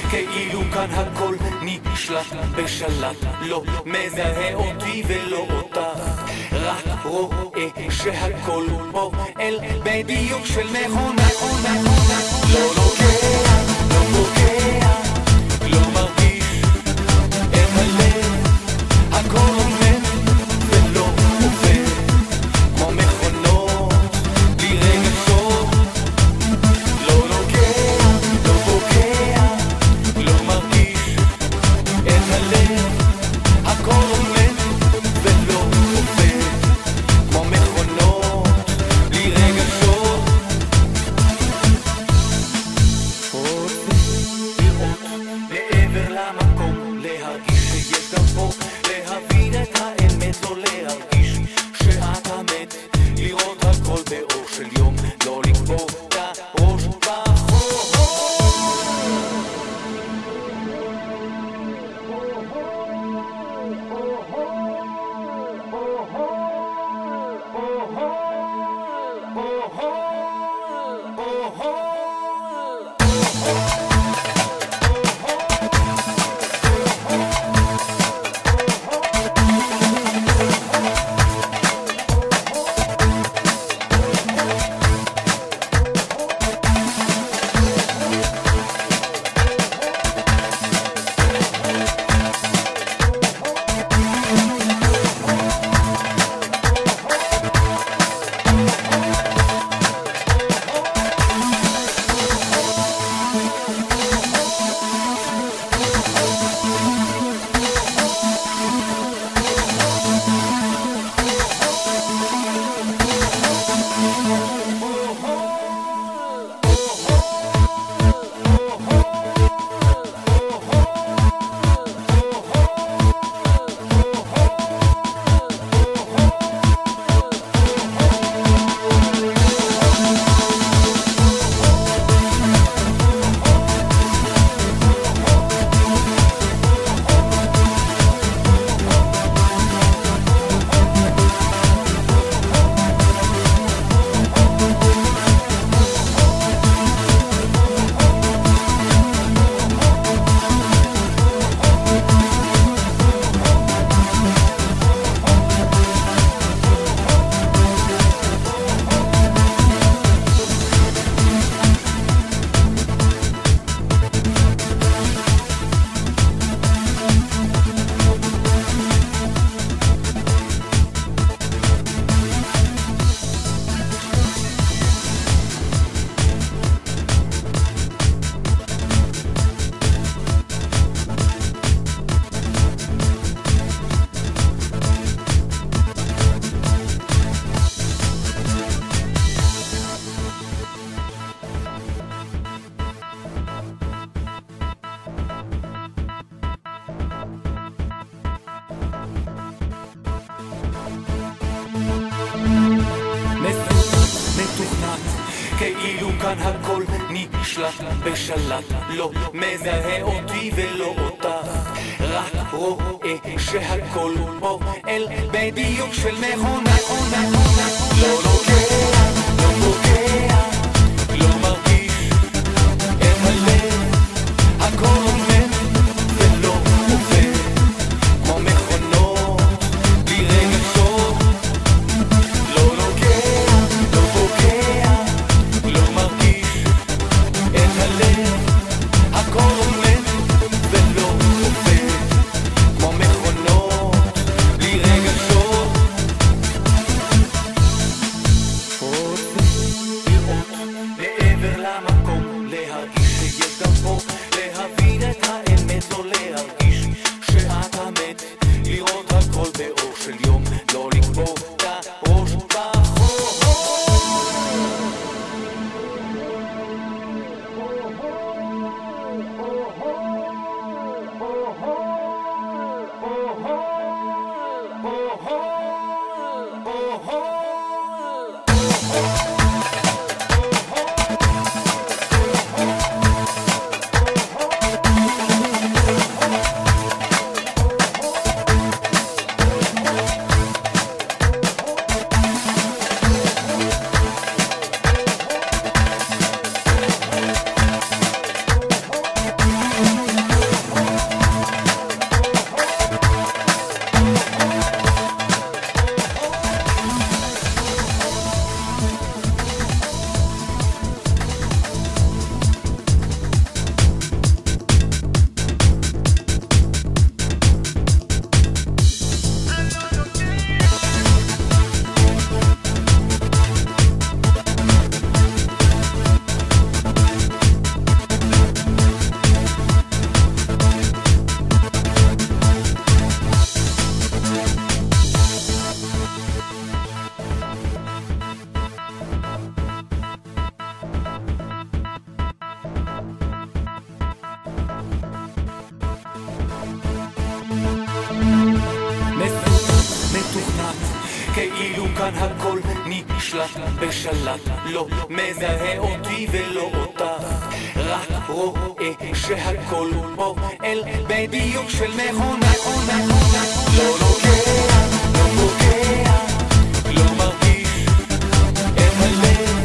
כאילו כאן הכל נשלט בשלט, לא מזהה אותי ולא אותך, רק רואה שהכל פועל בדיוק של מכונה. לא נוגע, לא פוגע, לא מרגיש את הלב, הכל עומד ולא עובד כמו מכונות בלי רגשות. לא נוגע, לא פוגע, לא מרגיש את הלב, הכל עומד ולא עובד כמו מכונות בלי רגשות. מעבר למקום, להרגיש שיש גם פה, להבין את האמת, לא להרגיש שאת המת, לראות הכל באור של יום, לא לקבור את הראש בחור. כאילו כאן הכל נשלט בשלט, לא מזהה אותי ולא אותך, רק רואה שהכל פועל בדיוק של מכונה. לא נוגע, לא פוגע, לא מרגיש את הלב, הכל עומד ולא עובד כמו מכונות בלי רגשות. לא נוגע, לא פוגע, לא מרגיש את הלב, הכל עומד ולא עובד כמו מכונות בלי רגשות. רוצה לראות מעבר למקום, כאילו כאן הכל נשלט בשלט, לא מזהה אותי ולא אותך, רק רואה שהכל פועל בדיוק של מכונה. לא נוגע, לא פוגע, לא מרגיש את הלב